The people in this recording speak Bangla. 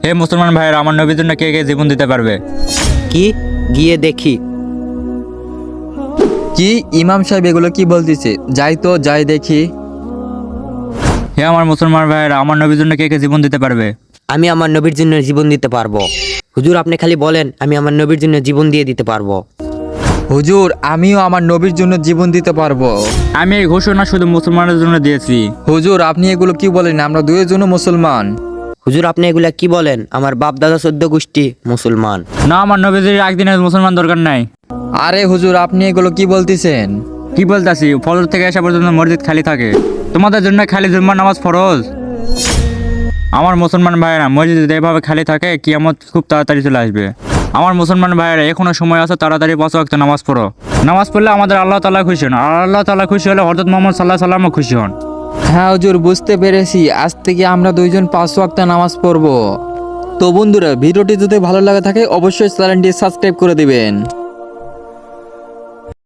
হে মুসলমান ভাইয়েরা, আমার নবীর জন্য কে কে জীবন দিতে পারবে? কি? গিয়ে দেখি। কি ইমাম সাহেব এগুলো কি বলতেছে? যাই তো যাই দেখি। হে আমার মুসলমান ভাইয়েরা, আমার নবীর জন্য কে কে জীবন দিতে পারবে? আমি আমার নবীর জন্য জীবন দিতে পারবো। হুজুর, আপনি খালি বলেন, আমি আমার নবীর জন্য জীবন দিয়ে দিতে পারবো। হুজুর, আমিও আমার নবীর জন্য জীবন দিতে পারবো। আমি এই ঘোষণা শুধু মুসলমানের জন্য দিয়েছি। হুজুর, আপনি এগুলো কি বলেন? আমরা দুইজনও মুসলমান। হুজুর, আপনি এগুলা কি বলেন? আমার বাপ দাদা 14 গোষ্ঠী মুসলমান। না, আমার নবীদের একদিনের মুসলমান দরকার নাই। আরে হুজুর, আপনি এগুলো কি বলতেছেন? কি বলতাছি, ফজর থেকে আসা পর্যন্ত মসজিদ খালি থাকে। তোমাদের জন্য খালি জুম্মার নামাজ ফরজ। আমার মুসলমান ভাইয়েরা, মসজিদ এভাবে খালি থাকে, কিয়ামত খুব তাড়াতাড়ি চলে আসবে। আমার মুসলমান ভাইয়েরা, এখনো সময় আছে, তাড়াতাড়ি 5 ওয়াক্ত নামাজ পড়ো। নামাজ পড়লে আমাদের আল্লাহ তাআলা খুশি হন, আর আল্লাহ তাআলা খুশি হলে হযরত মুহাম্মদ সাল্লাল্লাহু আলাইহি সাল্লামও খুশি হন। হ্যাঁ হুজুর, বুঝতে পেরেছি। আজ থেকে আমরা দুইজন 5 ওয়াক্ত নামাজ পড়বো। তো বন্ধুরা, ভিডিওটি যদি ভালো লাগে থাকে অবশ্যই চ্যানেলটি সাবস্ক্রাইব করে দিবেন।